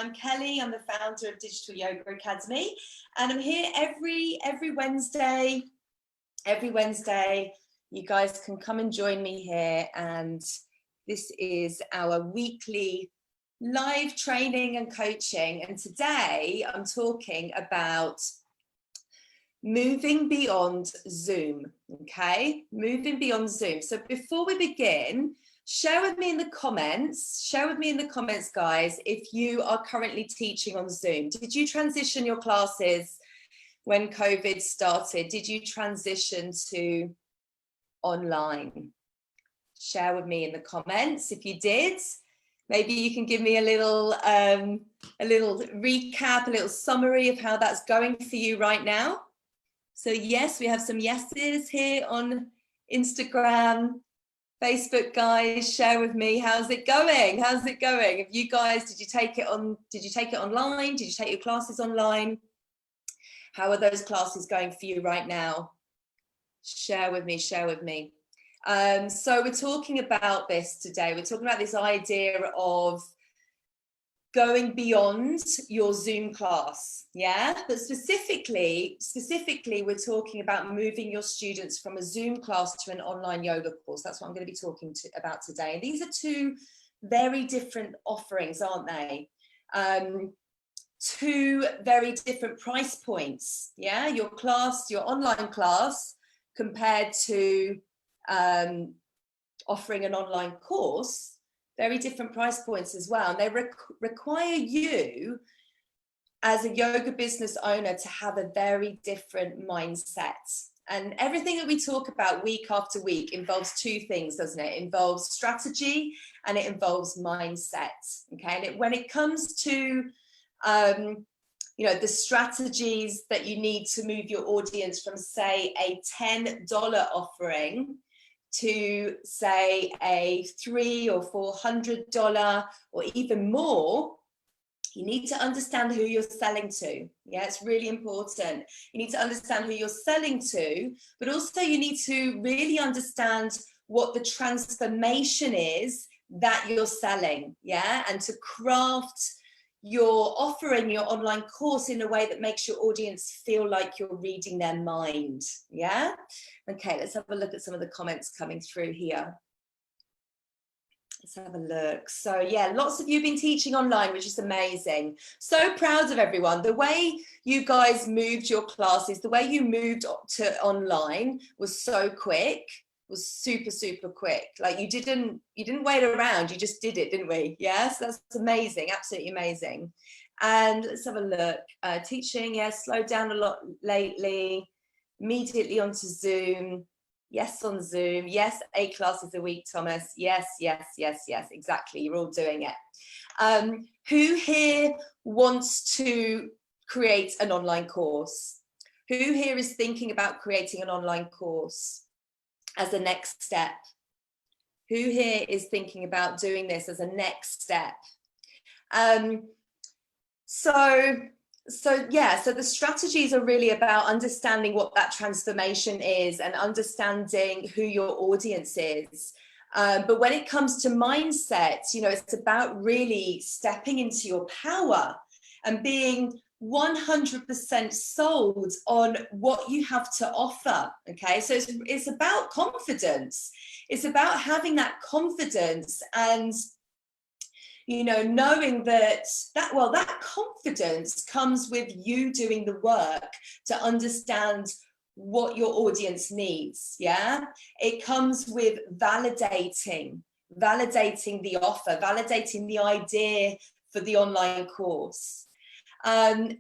I'm Kelly. I'm the founder of Digital Yoga Academy, and I'm here every Wednesday. Every Wednesday, you guys can come and join me here, and this is our weekly live training and coaching. And today I'm talking about moving beyond Zoom. Okay, moving beyond Zoom. So before we begin, share with me in the comments, guys, if you are currently teaching on Zoom. Did you transition your classes when COVID started? Did you transition to online? Share with me in the comments if you did. Maybe you can give me a little recap, a little summary of how that's going for you right now. So yes, we have some yeses here on Instagram, Facebook, guys. Share with me, how's it going? How's it going? Have you guys, did you take it online? Did you take your classes online? How are those classes going for you right now? Share with me. So we're talking about this today. We're talking about this idea of going beyond your Zoom class, yeah? But specifically, we're talking about moving your students from a Zoom class to an online yoga course. That's what I'm going to be talking about today. And these are two very different offerings, aren't they? Two very different price points, yeah? Your online class compared to offering an online course, very different price points as well. And they require you as a yoga business owner to have a very different mindset. And everything that we talk about week after week involves two things, doesn't it? It involves strategy and it involves mindset, okay? And when it comes to the strategies that you need to move your audience from, say, a $10 offering to, say, a $300 or $400 or even more, you need to understand who you're selling to. Yeah, it's really important. You need to understand who you're selling to, but also you need to really understand what the transformation is that you're selling, yeah, and to craft your offering, your online course, in a way that makes your audience feel like you're reading their mind, yeah? Okay, let's have a look at some of the comments coming through here. Let's have a look. So yeah, lots of you have been teaching online, which is amazing. So proud of everyone. The way you guys moved your classes, the way you moved to online was so quick, was super quick. Like you didn't wait around, you just did it, didn't we? Yes, that's amazing, absolutely amazing. And let's have a look. Teaching, yes, slowed down a lot lately. Immediately onto Zoom. Yes, on Zoom. Yes, 8 classes a week, Thomas. Yes, exactly. You're all doing it. Who here wants to create an online course? Who here is thinking about creating an online course as a next step? Who here is thinking about doing this as a next step? So the strategies are really about understanding what that transformation is and understanding who your audience is. But when it comes to mindset, it's about really stepping into your power and being 100% sold on what you have to offer. Okay, so it's about confidence. It's about having that confidence and knowing that confidence comes with you doing the work to understand what your audience needs. Yeah, it comes with validating the offer, validating the idea for the online course. And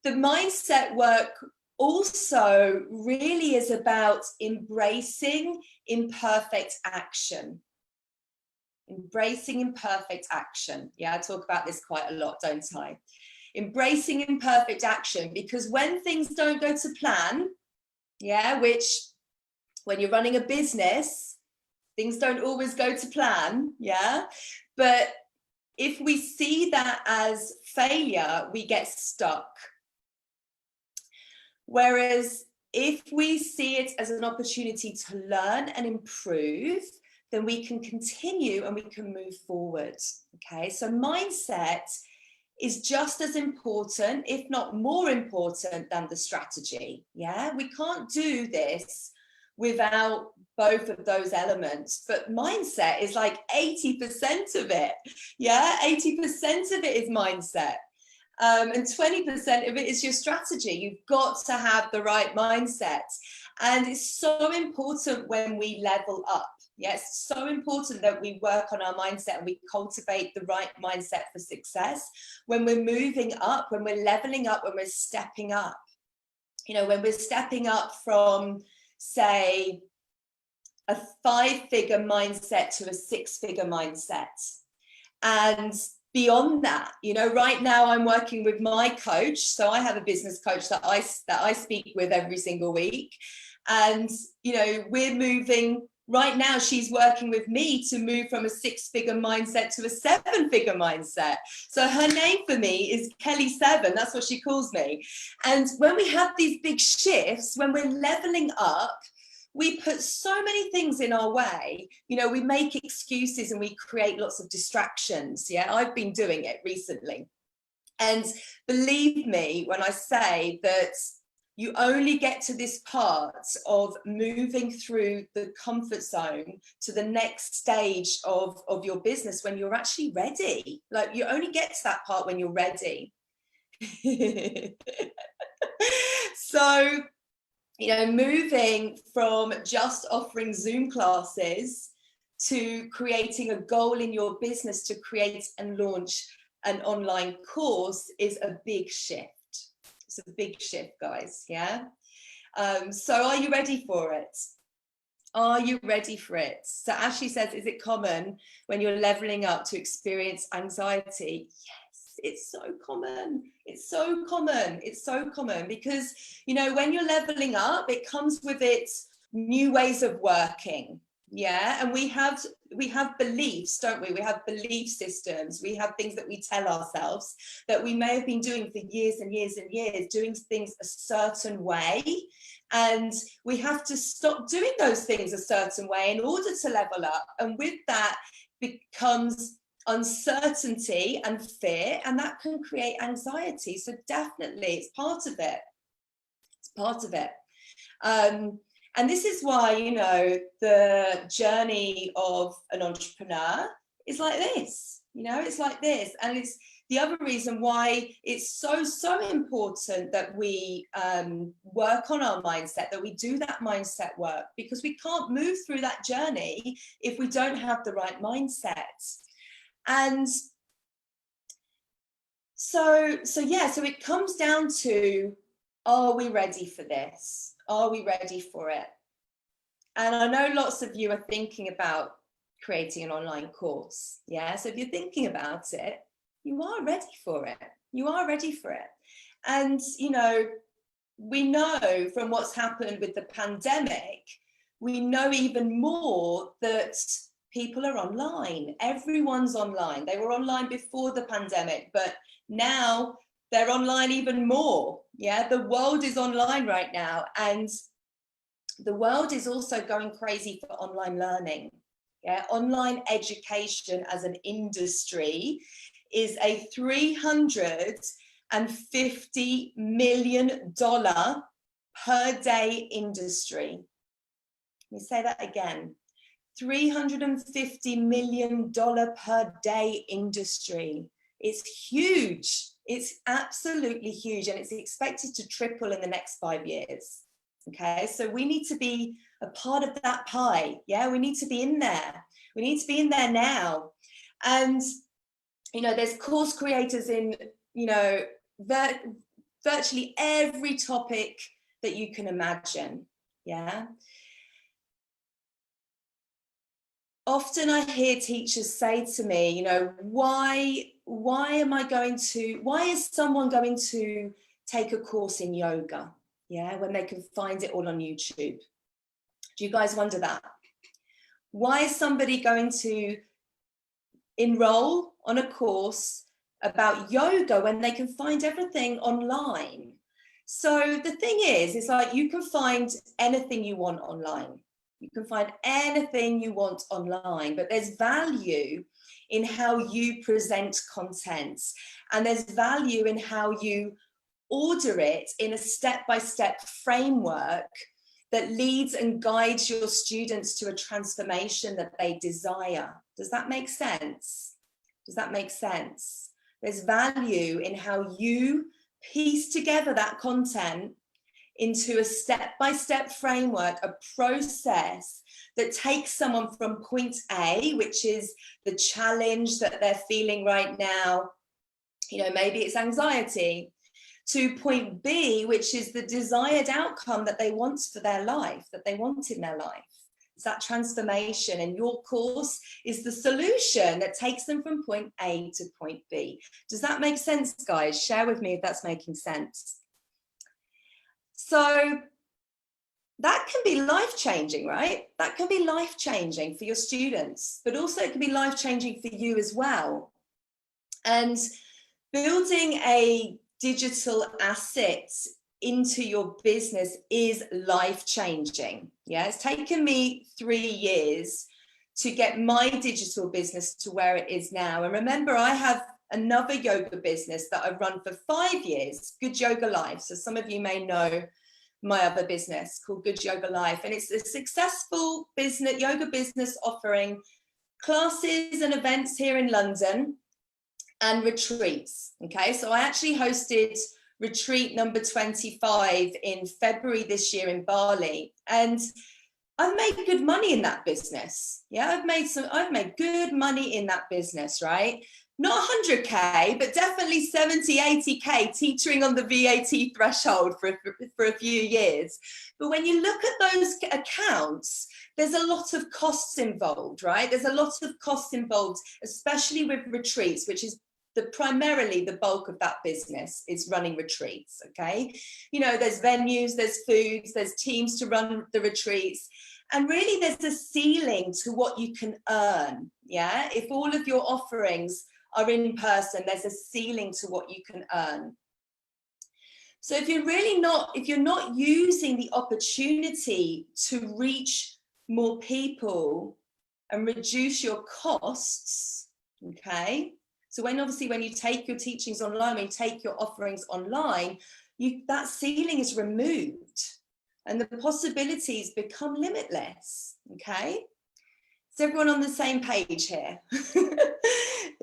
the mindset work also really is about embracing imperfect action. Embracing imperfect action. Yeah, I talk about this quite a lot, don't I? Embracing imperfect action, because when things don't go to plan, yeah, which when you're running a business, things don't always go to plan, yeah, but if we see that as failure, we get stuck. Whereas if we see it as an opportunity to learn and improve, then we can continue and we can move forward. Okay, so mindset is just as important, if not more important, than the strategy. Yeah, we can't do this without both of those elements, but mindset is like 80% of it. Yeah, 80% of it is mindset. And 20% of it is your strategy. You've got to have the right mindset. And it's so important when we level up. Yes, it's so important that we work on our mindset and we cultivate the right mindset for success when we're moving up, when we're leveling up, when we're stepping up. You know, when we're stepping up from, say, a 5-figure mindset to a 6-figure mindset. And beyond that, you know, right now I'm working with my coach. So I have a business coach that I speak with every single week. And, you know, we're moving. Right now, she's working with me to move from a 6-figure mindset to a 7-figure mindset. So her name for me is Kelly 7. That's what she calls me. And when we have these big shifts, when we're leveling up, we put so many things in our way. You know, we make excuses and we create lots of distractions. Yeah, I've been doing it recently. And believe me when I say that you only get to this part of moving through the comfort zone to the next stage of your business when you're actually ready. Like, you only get to that part when you're ready. So, you know, moving from just offering Zoom classes to creating a goal in your business to create and launch an online course is a big shift. It's a big shift, guys. Yeah. So are you ready for it? Are you ready for it? So Ashley says, is it common when you're leveling up to experience anxiety? Yes, it's so common. It's so common. It's so common because, you know, when you're leveling up, it comes with its new ways of working. Yeah, and we have beliefs, don't we? We have belief systems. We have things that we tell ourselves that we may have been doing for years and years and years, doing things a certain way. And we have to stop doing those things a certain way in order to level up. And with that becomes uncertainty and fear, and that can create anxiety. So definitely it's part of it. It's part of it. And this is why, you know, the journey of an entrepreneur is like this, you know, it's like this. And it's the other reason why it's so important that we work on our mindset, that we do that mindset work, because we can't move through that journey if we don't have the right mindset. And so it comes down to, are we ready for this? Are we ready for it? And I know lots of you are thinking about creating an online course. Yeah, so if you're thinking about it, you are ready for it. You are ready for it. And, you know, we know from what's happened with the pandemic, we know even more that people are online. Everyone's online. They were online before the pandemic, but now they're online even more. Yeah, the world is online right now. And the world is also going crazy for online learning. Yeah, online education as an industry is a $350 million per day industry. Let me say that again. $350 million per day industry. It's huge. It's absolutely huge, and it's expected to triple in the next 5 years. Okay, so we need to be a part of that pie. Yeah, we need to be in there. We need to be in there now. And, you know, there's course creators in, you know, virtually every topic that you can imagine. Yeah. Often I hear teachers say to me, you know, why is someone going to take a course in yoga? Yeah, when they can find it all on YouTube. Do you guys wonder that? Why is somebody going to enroll on a course about yoga when they can find everything online? So the thing is like, you can find anything you want online. You can find anything you want online, but there's value in how you present content, and there's value in how you order it in a step-by-step framework that leads and guides your students to a transformation that they desire. Does that make sense? Does that make sense? There's value in how you piece together that content into a step-by-step framework, a process that takes someone from point A, which is the challenge that they're feeling right now, you know, maybe it's anxiety, to point B, which is the desired outcome that they want for their life, that they want in their life. It's that transformation, and your course is the solution that takes them from point A to point B. Does that make sense, guys? Share with me if that's making sense. So that can be life-changing, right? That can be life-changing for your students, but also it can be life-changing for you as well. And building a digital asset into your business is life-changing. Yeah, it's taken me 3 years to get my digital business to where it is now. And remember, I have another yoga business that I've run for 5 years, Good Yoga Life. So some of you may know my other business called Good Yoga Life, and it's a successful business, yoga business, offering classes and events here in London and retreats. Okay, so I actually hosted retreat number 25 in February this year in Bali, and I've made good money in that business. Yeah, I've made good money in that business, right? Not 100K, but definitely 70, 80K, teetering on the VAT threshold for a few years. But when you look at those accounts, there's a lot of costs involved, right? There's a lot of costs involved, especially with retreats, which is primarily the bulk of that business is running retreats, okay? You know, there's venues, there's foods, there's teams to run the retreats. And really there's a ceiling to what you can earn, yeah? If all of your offerings are in person, there's a ceiling to what you can earn. So if you're not using the opportunity to reach more people and reduce your costs, okay? So when you take your teachings online, when you take your offerings online, that ceiling is removed and the possibilities become limitless, okay? Is everyone on the same page here?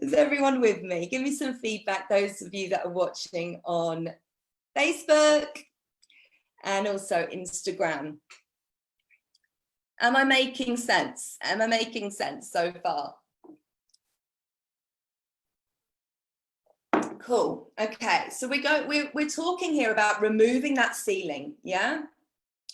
Is everyone with me? Give me some feedback, those of you that are watching on Facebook and also Instagram. Am I making sense? Am I making sense so far? Cool. Okay, so we're talking here about removing that ceiling, yeah?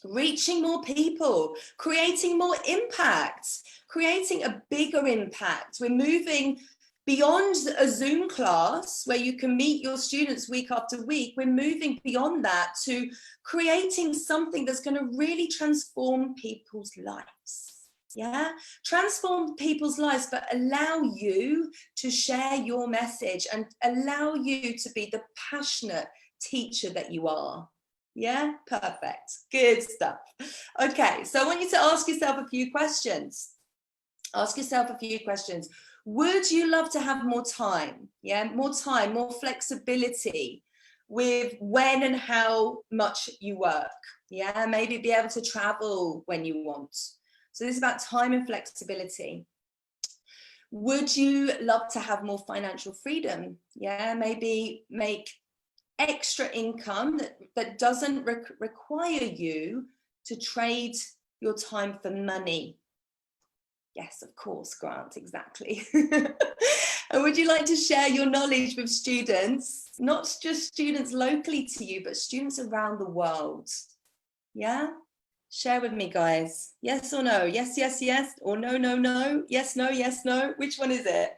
Reaching more people, creating more impact, creating a bigger impact. We're moving beyond a Zoom class where you can meet your students week after week. We're moving beyond that to creating something that's going to really transform people's lives. Yeah, transform people's lives, but allow you to share your message and allow you to be the passionate teacher that you are. Yeah, perfect. Good stuff. Okay, so I want you to ask yourself a few questions. Ask yourself a few questions. Would you love to have more time? Yeah, more time, more flexibility with when and how much you work. Yeah, maybe be able to travel when you want. So this is about time and flexibility. Would you love to have more financial freedom? Yeah, maybe make extra income that doesn't require you to trade your time for money. Yes, of course, Grant, exactly. And would you like to share your knowledge with students, not just students locally to you, but students around the world? Yeah? Share with me, guys. Yes or no? Yes, yes, yes. Or no, no, no. Yes, no, yes, no. Which one is it?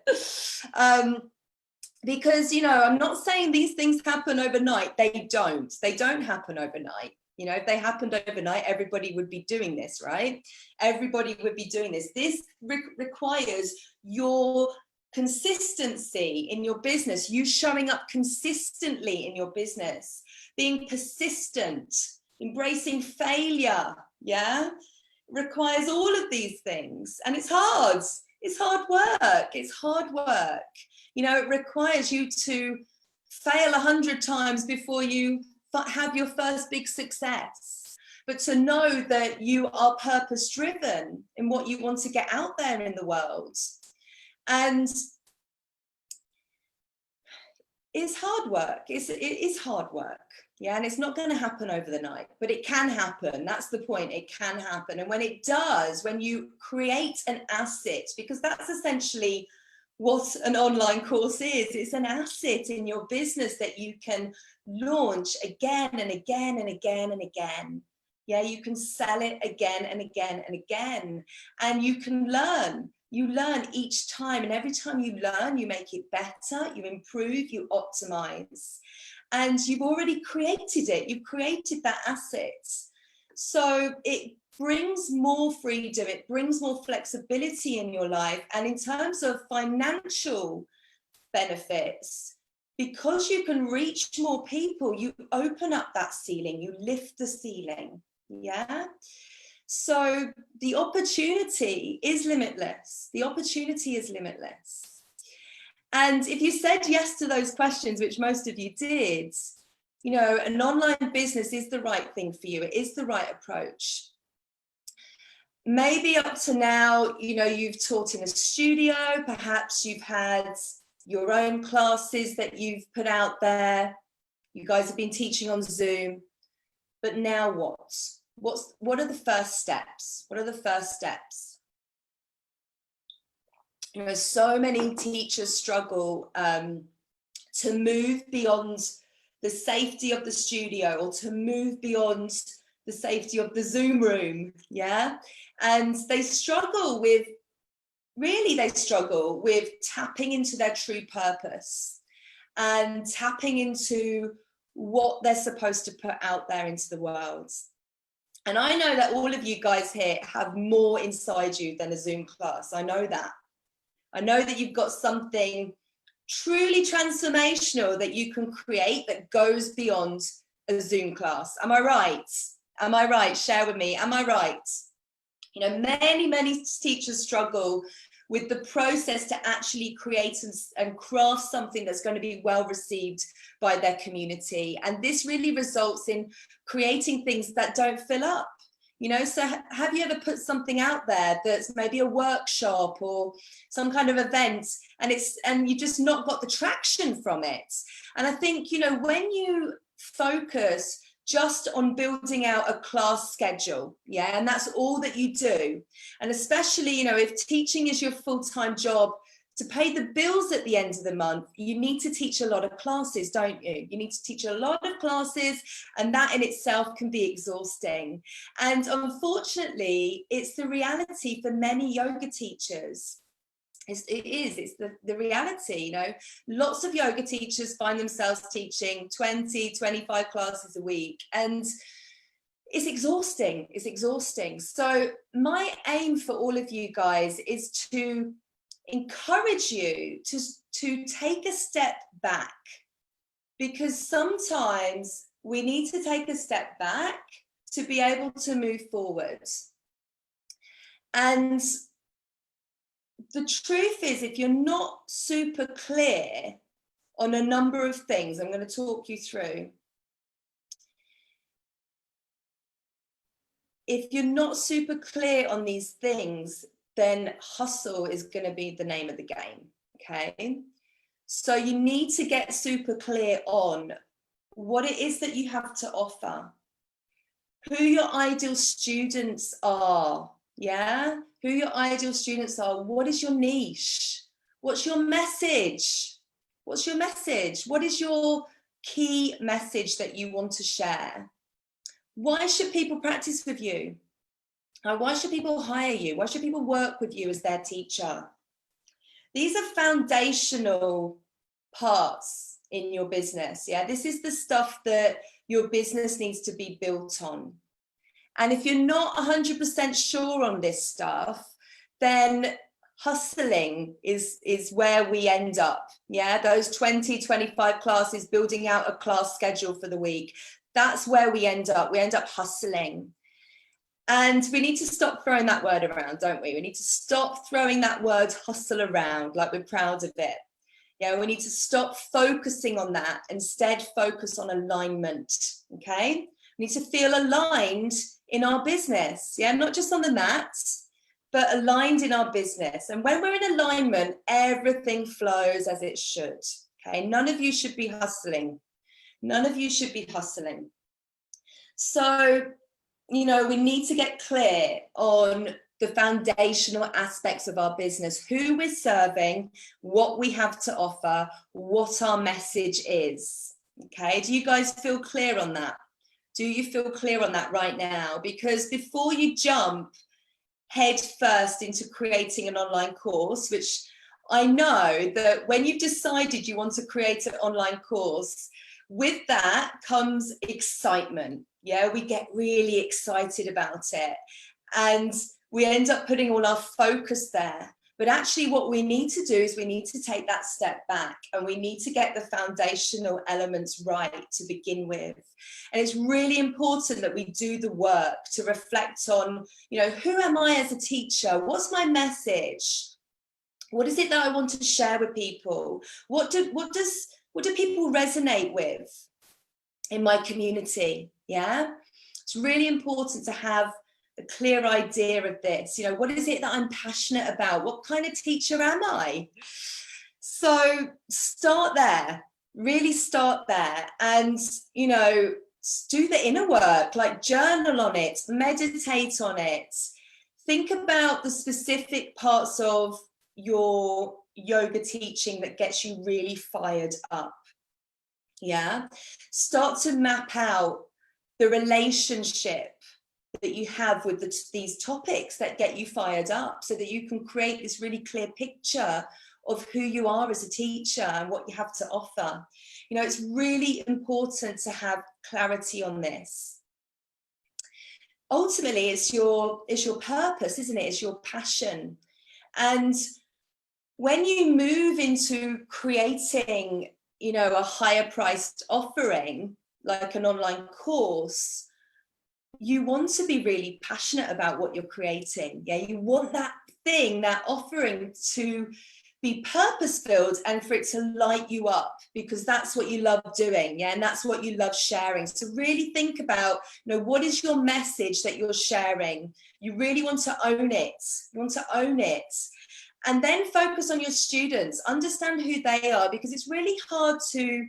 Because, you know, I'm not saying these things happen overnight. They don't happen overnight. You know, if they happened overnight, everybody would be doing this, right? Everybody would be doing this. This requires your consistency in your business, you showing up consistently in your business, being persistent, embracing failure, yeah? requires all of these things, and it's hard. It's hard work. It's hard work. You know, it requires you to fail 100 times before you have your first big success. But to know that you are purpose driven in what you want to get out there in the world. And it's hard work. It is hard work. Yeah, and it's not going to happen over the night, but it can happen. That's the point. It can happen. And when it does, when you create an asset, because that's essentially what an online course is, it's an asset in your business that you can launch again and again and again and again. Yeah, you can sell it again and again and again, and you can learn. You learn each time, and every time you learn, you make it better, you improve, you optimize. And you've already created it. You've created that asset. So it brings more freedom. It brings more flexibility in your life. And in terms of financial benefits, because you can reach more people, you open up that ceiling, you lift the ceiling. Yeah. So the opportunity is limitless. The opportunity is limitless. And if you said yes to those questions, which most of you did, you know, an online business is the right thing for you. It is the right approach. Maybe up to now, you know, you've taught in a studio, perhaps you've had your own classes that you've put out there. You guys have been teaching on Zoom, but now what? What are the first steps? What are the first steps? You know, so many teachers struggle to move beyond the safety of the studio, or to move beyond the safety of the Zoom room. Yeah. And they struggle with tapping into their true purpose and tapping into what they're supposed to put out there into the world. And I know that all of you guys here have more inside you than a Zoom class. I know that. I know that you've got something truly transformational that you can create that goes beyond a Zoom class. Am I right? Am I right? Share with me. Am I right? You know, many teachers struggle with the process to actually create and craft something that's going to be well received by their community. And this really results in creating things that don't fill up. You know, so have you ever put something out there that's maybe a workshop or some kind of event, and you just not got the traction from it? And I think, you know, when you focus just on building out a class schedule, yeah, and that's all that you do, and especially, you know, if teaching is your full-time job, to pay the bills at the end of the month, you need to teach a lot of classes, don't you? You need to teach a lot of classes, and that in itself can be exhausting. And unfortunately, it's the reality for many yoga teachers. It's the reality, you know. Lots of yoga teachers find themselves teaching 20, 25 classes a week, and it's exhausting. It's exhausting. So my aim for all of you guys is to encourage you to take a step back, because sometimes we need to take a step back to be able to move forward. And the truth is, if you're not super clear on a number of things, I'm going to talk you through. If you're not super clear on these things, then hustle is going to be the name of the game. Okay. So you need to get super clear on what it is that you have to offer, who your ideal students are. Yeah. Who your ideal students are. What is your niche? What's your message? What's your message? What is your key message that you want to share? Why should people practice with you? Why should people hire you? Why should people work with you as their teacher? These are foundational parts in your business. Yeah, this is the stuff that your business needs to be built on. And if you're not 100% sure on this stuff, then hustling is where we end up. Yeah, those 20, 25 classes, building out a class schedule for the week. That's where we end up. We end up hustling. And we need to stop throwing that word around, don't we? We need to stop throwing that word hustle around like we're proud of it. Yeah, we need to stop focusing on that, instead focus on alignment, okay? We need to feel aligned in our business, yeah, not just on the mat, but aligned in our business. And when we're in alignment, everything flows as it should, okay? None of you should be hustling. None of you should be hustling. So, you know, we need to get clear on the foundational aspects of our business, who we're serving, what we have to offer, what our message is. Okay, do you guys feel clear on that? Do you feel clear on that right now? Because before you jump head first into creating an online course, which I know that when you've decided you want to create an online course, with that comes excitement. Yeah, we get really excited about it and we end up putting all our focus there. But actually what we need to do is we need to take that step back and we need to get the foundational elements right to begin with. And it's really important that we do the work to reflect on, you know, who am I as a teacher? What's my message? What is it that I want to share with people? What do people resonate with in my community? Yeah, it's really important to have a clear idea of this. You know, what is it that I'm passionate about? What kind of teacher am I? So start there, really start there, and, you know, do the inner work, like journal on it, meditate on it, think about the specific parts of your yoga teaching that gets you really fired up. Yeah, start to map out the relationship that you have with these topics that get you fired up, so that you can create this really clear picture of who you are as a teacher and what you have to offer. You know, it's really important to have clarity on this. Ultimately, it's your purpose, isn't it? It's your passion. And when you move into creating, you know, a higher priced offering, like an online course, you want to be really passionate about what you're creating. Yeah, you want that thing, that offering to be purpose-filled and for it to light you up, because that's what you love doing. Yeah, and that's what you love sharing. So really think about, you know, what is your message that you're sharing? You really want to own it. You want to own it. And then focus on your students, understand who they are, because it's really hard to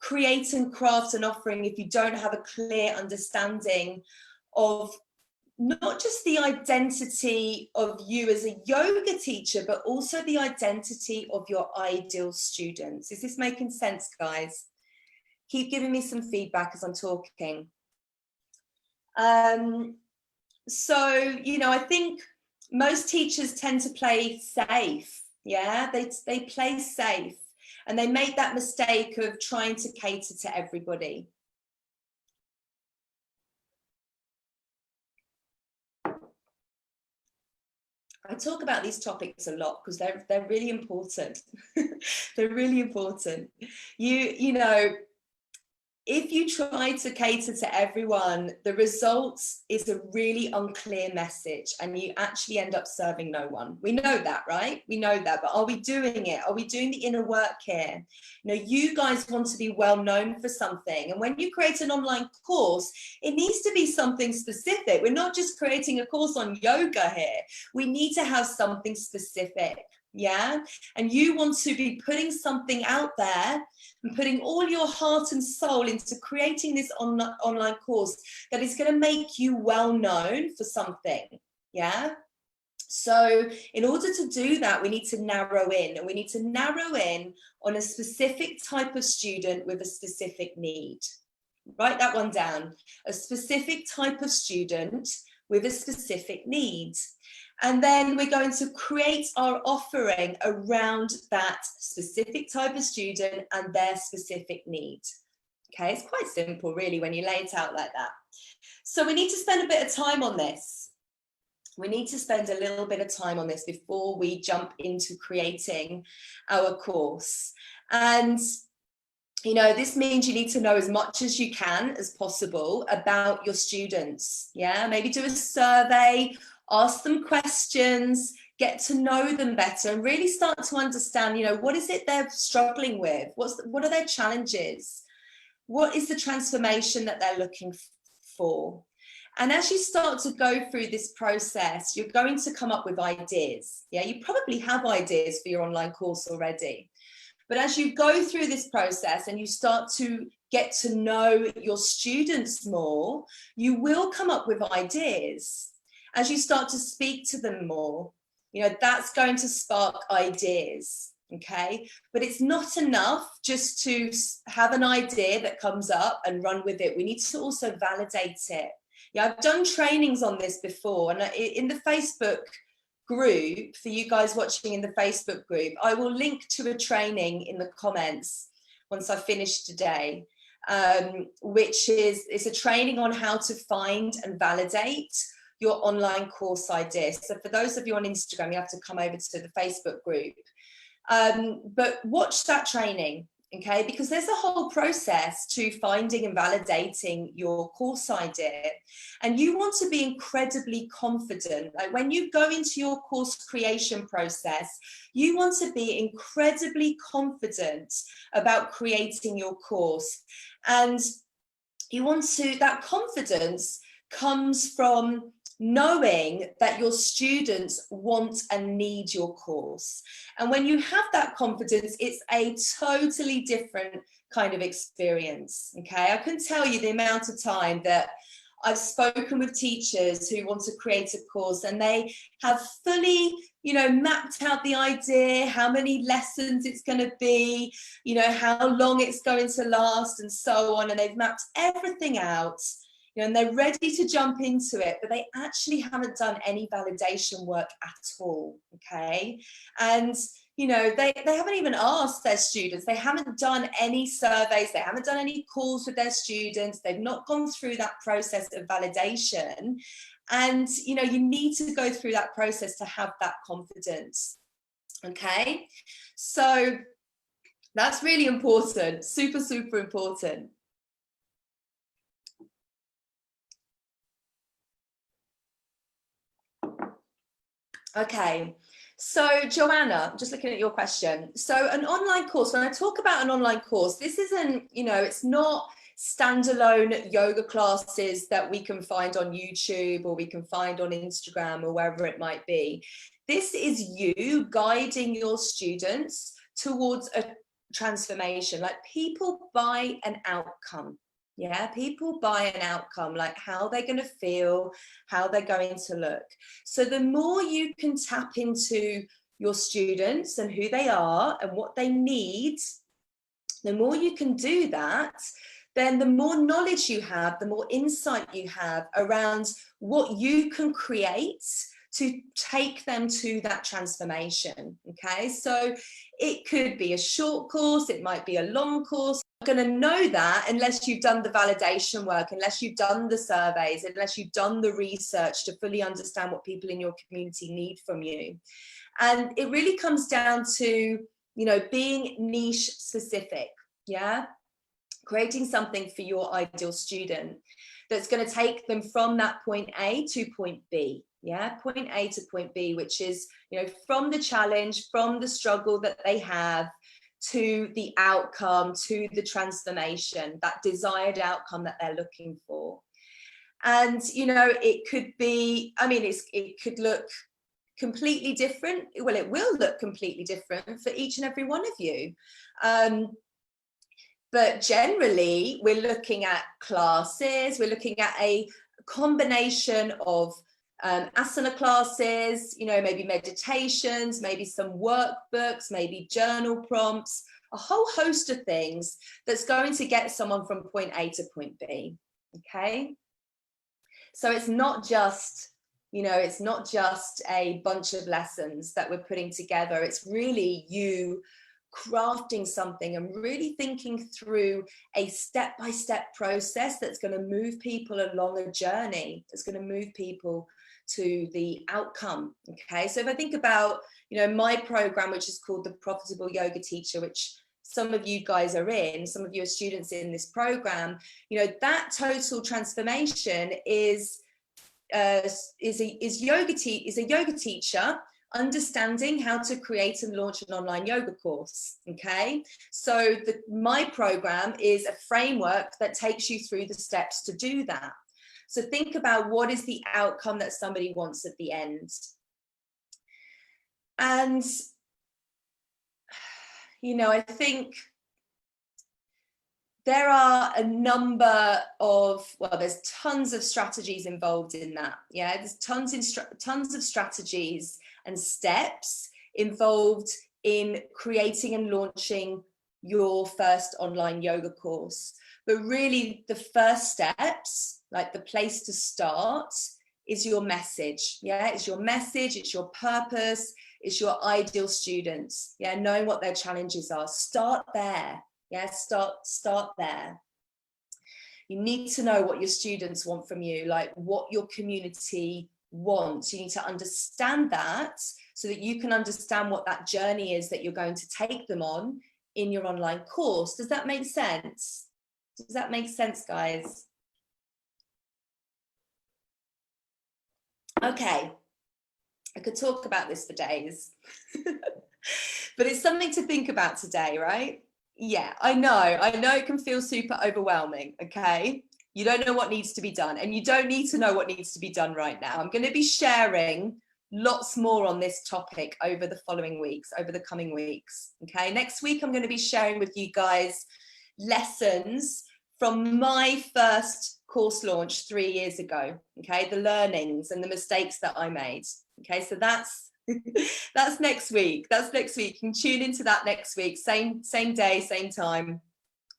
create and craft an offering if you don't have a clear understanding of not just the identity of you as a yoga teacher, but also the identity of your ideal students. Is this making sense, guys? Keep giving me some feedback as I'm talking. So, you know, I think most teachers tend to play safe. Yeah, they play safe and they make that mistake of trying to cater to everybody. I talk about these topics a lot because they're really important. They're really important. You know, if you try to cater to everyone, the results is a really unclear message and you actually end up serving no one. We know that, right? We know that, but are we doing it? Are we doing the inner work here? You know, you guys want to be well known for something. And when you create an online course, it needs to be something specific. We're not just creating a course on yoga here. We need to have something specific. Yeah, and you want to be putting something out there and putting all your heart and soul into creating this online course that is going to make you well known for something. Yeah, so in order to do that, we need to narrow in, and we need to narrow in on a specific type of student with a specific need. Write that one down. A specific type of student with a specific need. And then we're going to create our offering around that specific type of student and their specific need. Okay, it's quite simple really when you lay it out like that. So we need to spend a bit of time on this. We need to spend a little bit of time on this before we jump into creating our course. And you know, this means you need to know as much as you can as possible about your students. Yeah, maybe do a survey, ask them questions, get to know them better, and really start to understand, you know, what is it they're struggling with? What are their challenges? What is the transformation that they're looking for? And as you start to go through this process, you're going to come up with ideas. Yeah, you probably have ideas for your online course already. But as you go through this process and you start to get to know your students more, you will come up with ideas. As you start to speak to them more, you know, that's going to spark ideas. Okay, but it's not enough just to have an idea that comes up and run with it. We need to also validate it. Yeah, I've done trainings on this before, and in the Facebook group, for you guys watching in the Facebook group, I will link to a training in the comments once I finish today, which is a training on how to find and validate your online course idea. So for those of you on Instagram, you have to come over to the Facebook group. But watch that training, okay? Because there's a whole process to finding and validating your course idea. And you want to be incredibly confident. Like when you go into your course creation process, you want to be incredibly confident about creating your course. And you want to, that confidence comes from knowing that your students want and need your course. And when you have that confidence, it's a totally different kind of experience. Okay, I can tell you the amount of time that I've spoken with teachers who want to create a course and they have fully, you know, mapped out the idea, how many lessons it's going to be, you know, how long it's going to last and so on. And they've mapped everything out, you know, and they're ready to jump into it, but they actually haven't done any validation work at all. Okay. And you know, they haven't even asked their students, they haven't done any surveys, they haven't done any calls with their students, they've not gone through that process of validation. And, you know, you need to go through that process to have that confidence. Okay, so that's really important, super, super important. Okay. So Joanna, I'm just looking at your question. So an online course, when I talk about an online course, this isn't, you know, it's not standalone yoga classes that we can find on YouTube or we can find on Instagram or wherever it might be. This is you guiding your students towards a transformation. Like people buy an outcome. Yeah, people buy an outcome, like how they're going to feel, how they're going to look. So the more you can tap into your students and who they are and what they need, the more you can do that, then the more knowledge you have, the more insight you have around what you can create to take them to that transformation. Okay, so it could be a short course, it might be a long course. You're going to know that unless you've done the validation work, unless you've done the surveys, unless you've done the research to fully understand what people in your community need from you. And it really comes down to, you know, being niche specific. Yeah, creating something for your ideal student that's going to take them from that point A to point B. Yeah, point A to point B, which is, you know, from the challenge, from the struggle that they have, to the outcome, to the transformation, that desired outcome that they're looking for. And, you know, it could be, I mean, it could look completely different. Well, it will look completely different for each and every one of you. But generally, we're looking at classes, we're looking at a combination of asana classes, you know, maybe meditations, maybe some workbooks, maybe journal prompts, a whole host of things that's going to get someone from point A to point B. Okay. So it's not just, you know, it's not just a bunch of lessons that we're putting together. It's really you crafting something and really thinking through a step-by-step process that's going to move people along a journey, that's going to move people to the outcome. Okay, so if I think about, you know, my program, which is called the Profitable Yoga Teacher, which some of you guys are in, some of you are students in this program, you know, that total transformation is a yoga teacher understanding how to create and launch an online yoga course. Okay, so my program is a framework that takes you through the steps to do that. So think about what is the outcome that somebody wants at the end. And, you know, I think there are a number of, well, there's tons of strategies involved in that. Yeah, there's tons of strategies and steps involved in creating and launching your first online yoga course. But really the first steps, like the place to start, is your message. Yeah, it's your message, it's your purpose, it's your ideal students. Yeah, knowing what their challenges are. Start there. Yeah, start there. You need to know what your students want from you, like what your community wants. You need to understand that so that you can understand what that journey is that you're going to take them on in your online course. Does that make sense? Does that make sense, guys? Okay, I could talk about this for days, but it's something to think about today, right? Yeah, I know it can feel super overwhelming. Okay, you don't know what needs to be done, and you don't need to know what needs to be done right now. I'm going to be sharing lots more on this topic over the following weeks, over the coming weeks. Okay, next week I'm going to be sharing with you guys lessons from my first course launch 3 years ago. Okay, the learnings and the mistakes that I made. Okay, so that's that's next week. That's next week. You can tune into that next week. Same day, same time,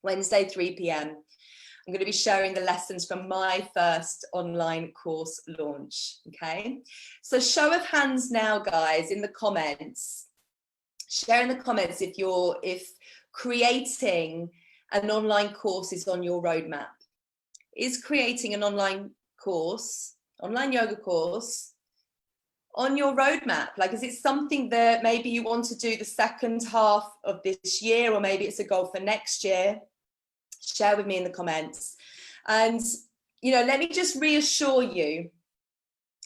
Wednesday, 3 p.m. I'm going to be sharing the lessons from my first online course launch. Okay, so show of hands now, guys, in the comments. Share in the comments if creating an online course is on your roadmap. Is creating an online course, online yoga course, on your roadmap? Like, is it something that maybe you want to do the second half of this year, or maybe it's a goal for next year? Share with me in the comments. And, you know, let me just reassure you.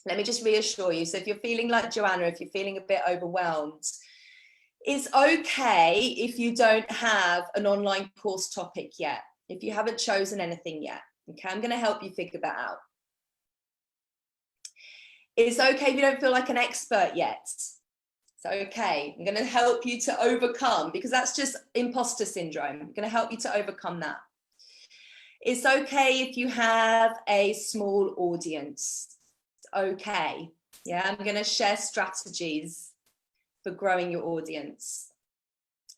So if you're feeling like Joanna, if you're feeling a bit overwhelmed, it's okay if you don't have an online course topic yet, if you haven't chosen anything yet. Okay, I'm going to help you figure that out. It's okay if you don't feel like an expert yet. It's okay. I'm going to help you to overcome, because that's just imposter syndrome. I'm going to help you to overcome that. It's okay if you have a small audience. It's okay. Yeah, I'm going to share strategies for growing your audience.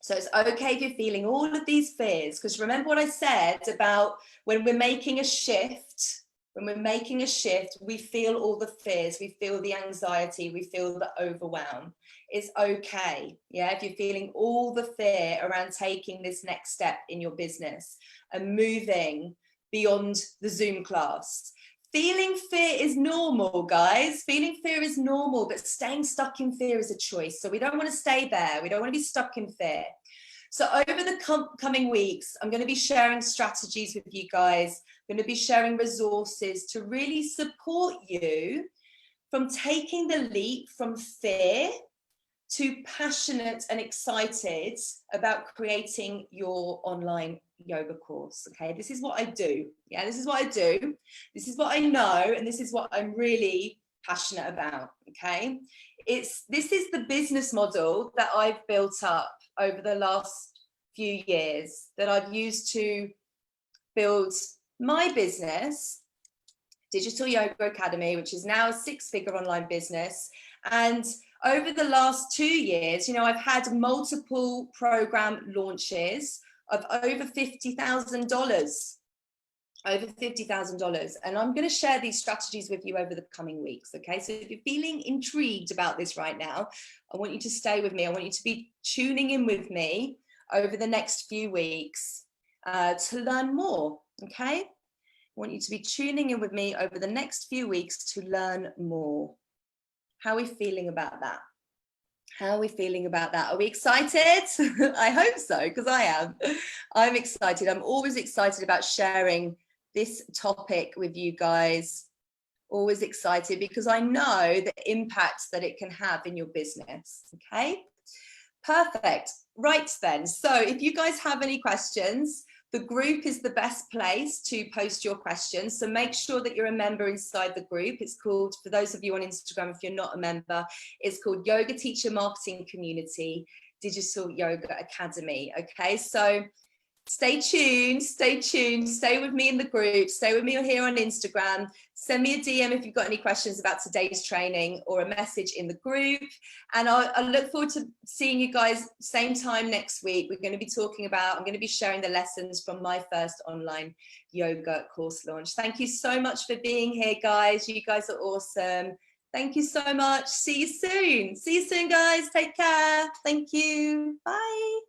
So it's okay if you're feeling all of these fears, because remember what I said about when we're making a shift. When we're making a shift, we feel all the fears, we feel the anxiety, we feel the overwhelm. It's okay, yeah, if you're feeling all the fear around taking this next step in your business and moving beyond the Zoom class. Feeling fear is normal, guys. Feeling fear is normal, but staying stuck in fear is a choice. So we don't want to stay there. We don't want to be stuck in fear. So over the coming weeks, I'm going to be sharing strategies with you guys. I'm going to be sharing resources to really support you from taking the leap from fear to passionate and excited about creating your online yoga course. Okay, this is what I do. Yeah, this is what I do. This is what I know, and this is what I'm really passionate about. Okay, this is the business model that I've built up over the last few years, that I've used to build my business, Digital Yoga Academy, which is now a 6-figure online business. And over the last 2 years, you know, I've had multiple program launches of over $50,000. Over $50,000. And I'm going to share these strategies with you over the coming weeks. Okay, so if you're feeling intrigued about this right now, I want you to stay with me. I want you to be tuning in with me over the next few weeks to learn more. Okay, I want you to be tuning in with me over the next few weeks to learn more. How are we feeling about that? How are we feeling about that? Are we excited? I hope so, because I am. I'm excited. I'm always excited about sharing this topic with you guys. Always excited because I know the impact that it can have in your business. Okay, perfect. Right then. So if you guys have any questions, the group is the best place to post your questions. So make sure that you're a member inside the group. It's called, for those of you on Instagram, if you're not a member, it's called Yoga Teacher Marketing Community Digital Yoga Academy. Okay, so stay tuned, stay with me in the group, stay with me here on Instagram. Send me a DM if you've got any questions about today's training or a message in the group. And I look forward to seeing you guys same time next week. We're going to be talking about, I'm going to be sharing the lessons from my first online yoga course launch. Thank you so much for being here, guys. You guys are awesome. Thank you so much. See you soon. See you soon, guys. Take care. Thank you. Bye.